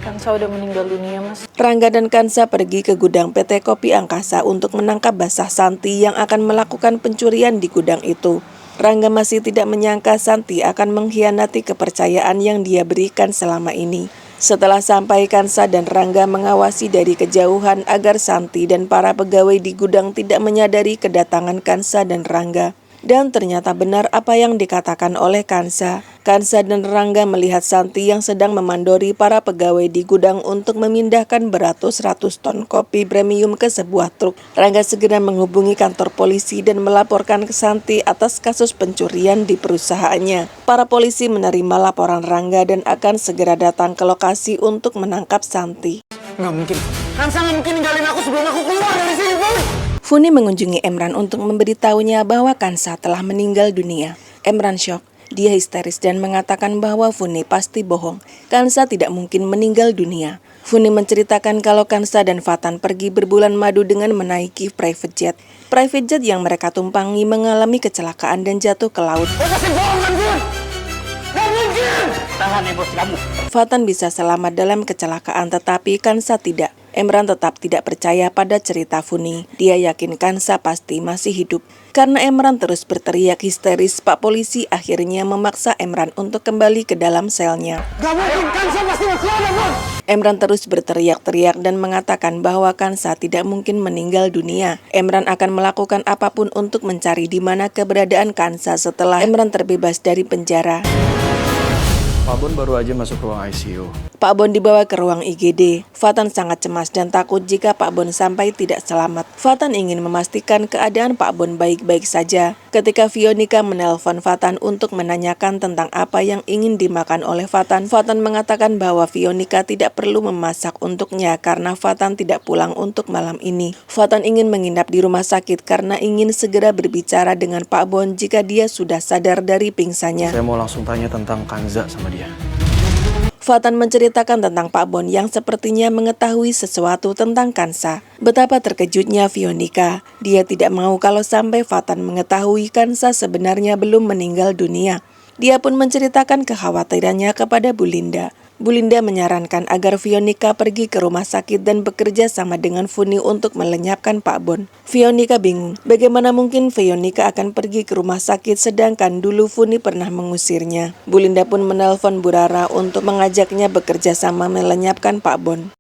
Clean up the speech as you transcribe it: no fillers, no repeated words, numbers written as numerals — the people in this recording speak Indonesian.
Kansa udah meninggal dunia, Mas. Rangga dan Kansa pergi ke gudang PT Kopi Angkasa untuk menangkap basah Santi yang akan melakukan pencurian di gudang itu. Rangga masih tidak menyangka Santi akan mengkhianati kepercayaan yang dia berikan selama ini. Setelah sampai, Kansa dan Rangga mengawasi dari kejauhan agar Santi dan para pegawai di gudang tidak menyadari kedatangan Kansa dan Rangga. Dan ternyata benar apa yang dikatakan oleh Kansa. Kansa dan Rangga melihat Santi yang sedang memandori para pegawai di gudang untuk memindahkan beratus-ratus ton kopi premium ke sebuah truk. Rangga segera menghubungi kantor polisi dan melaporkan ke Santi atas kasus pencurian di perusahaannya. Para polisi menerima laporan Rangga dan akan segera datang ke lokasi untuk menangkap Santi. Nggak mungkin. Kansa nggak mungkin ninggalin aku sebelum aku keluar dari sini, Funi. Funi mengunjungi Emran untuk memberitahunya bahwa Kansa telah meninggal dunia. Emran syok. Dia histeris dan mengatakan bahwa Funi pasti bohong. Kansa tidak mungkin meninggal dunia. Funi menceritakan kalau Kansa dan Fatan pergi berbulan madu dengan menaiki private jet. Private jet yang mereka tumpangi mengalami kecelakaan dan jatuh ke laut. Kau pasti bohong kan, Fun? Nggak mungkin! Tahan emosi kamu. Fatan bisa selamat dalam kecelakaan tetapi Kansa tidak. Emran tetap tidak percaya pada cerita Funi. Dia yakin Kansa pasti masih hidup. Karena Emran terus berteriak histeris, Pak Polisi akhirnya memaksa Emran untuk kembali ke dalam selnya. Nggak mungkin, Kansa pasti mau keluar, Fun! Emran terus berteriak-teriak dan mengatakan bahwa Kansa tidak mungkin meninggal dunia. Emran akan melakukan apapun untuk mencari di mana keberadaan Kansa setelah Emran terbebas dari penjara. Pak Bon baru aja masuk ruang ICU. Pak Bon dibawa ke ruang IGD. Fatan sangat cemas dan takut jika Pak Bon sampai tidak selamat. Fatan ingin memastikan keadaan Pak Bon baik-baik saja. Ketika Veronica menelpon Fatan untuk menanyakan tentang apa yang ingin dimakan oleh Fatan, Fatan mengatakan bahwa Veronica tidak perlu memasak untuknya karena Fatan tidak pulang untuk malam ini. Fatan ingin menginap di rumah sakit karena ingin segera berbicara dengan Pak Bon jika dia sudah sadar dari pingsannya. Saya mau langsung tanya tentang Kanza sama dia. Fatan menceritakan tentang Pak Bon yang sepertinya mengetahui sesuatu tentang Kansa. Betapa terkejutnya Veronica. Dia tidak mau kalau sampai Fatan mengetahui Kansa sebenarnya belum meninggal dunia. Dia pun menceritakan kekhawatirannya kepada Bu Linda. Bu Linda menyarankan agar Veronica pergi ke rumah sakit dan bekerja sama dengan Funi untuk melenyapkan Pak Bon. Veronica bingung, bagaimana mungkin Veronica akan pergi ke rumah sakit sedangkan dulu Funi pernah mengusirnya. Bu Linda pun menelpon Bu Rara untuk mengajaknya bekerja sama melenyapkan Pak Bon.